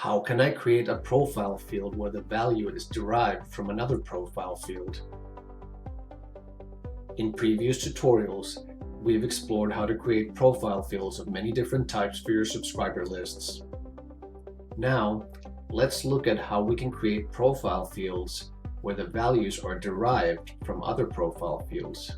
How can I create a profile field where the value is derived from another profile field? In previous tutorials, we've explored how to create profile fields of many different types for your subscriber lists. Now, let's look at how we can create profile fields where the values are derived from other profile fields.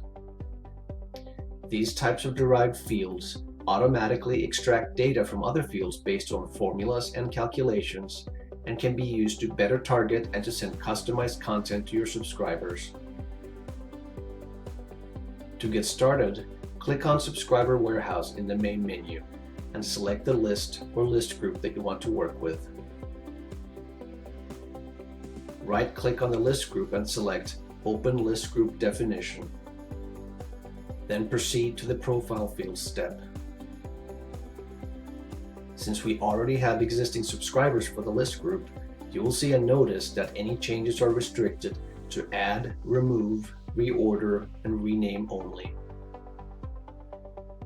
These types of derived fields automatically extract data from other fields based on formulas and calculations, and can be used to better target and to send customized content to your subscribers. To get started, click on Subscriber Warehouse in the main menu and select the list or list group that you want to work with. Right-click on the list group and select Open List Group Definition. Then proceed to the Profile Fields step. Since we already have existing subscribers for the list group, you will see a notice that any changes are restricted to add, remove, reorder, and rename only.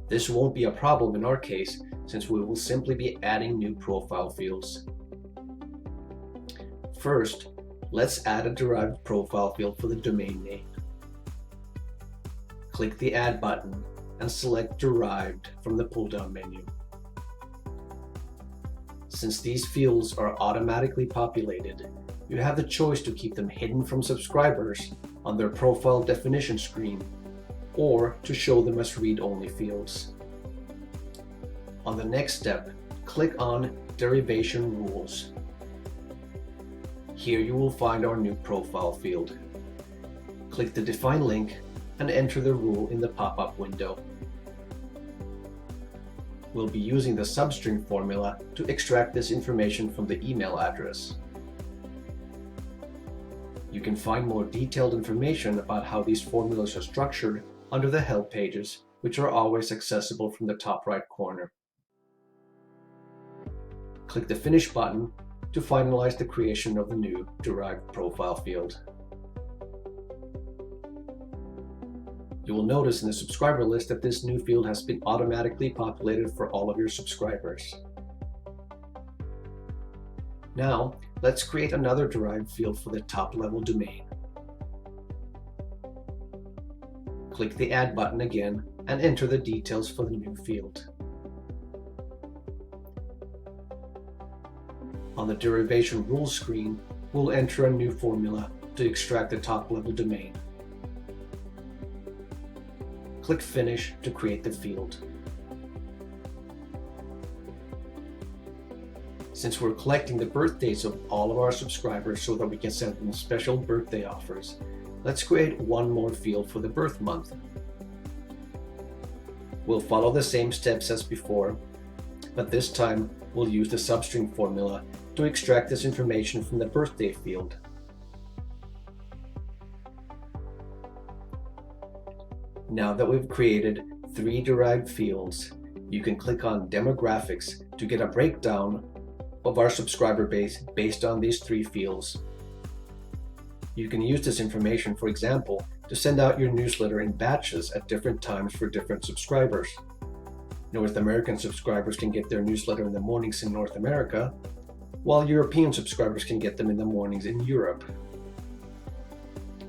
This won't be a problem in our case, since we will simply be adding new profile fields. First, let's add a derived profile field for the domain name. Click the Add button and select Derived from the pull-down menu. Since these fields are automatically populated, you have the choice to keep them hidden from subscribers on their profile definition screen, or to show them as read-only fields. On the next step, click on Derivation Rules. Here you will find our new profile field. Click the Define link and enter the rule in the pop-up window. We'll be using the substring formula to extract this information from the email address. You can find more detailed information about how these formulas are structured under the help pages, which are always accessible from the top right corner. Click the Finish button to finalize the creation of the new derived profile field. You will notice in the subscriber list that this new field has been automatically populated for all of your subscribers. Now, let's create another derived field for the top-level domain. Click the Add button again and enter the details for the new field. On the Derivation Rules screen, we'll enter a new formula to extract the top-level domain. Click Finish to create the field. Since we're collecting the birthdays of all of our subscribers so that we can send them special birthday offers, let's create one more field for the birth month. We'll follow the same steps as before, but this time we'll use the substring formula to extract this information from the birthday field. Now that we've created 3 derived fields, you can click on Demographics to get a breakdown of our subscriber base based on these 3 fields. You can use this information, for example, to send out your newsletter in batches at different times for different subscribers. North American subscribers can get their newsletter in the mornings in North America, while European subscribers can get them in the mornings in Europe.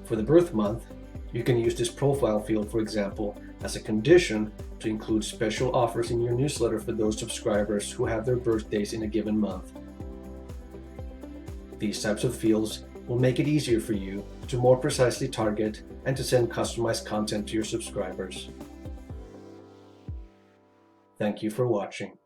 For the birth month, you can use this profile field, for example, as a condition to include special offers in your newsletter for those subscribers who have their birthdays in a given month. These types of fields will make it easier for you to more precisely target and to send customized content to your subscribers. Thank you for watching.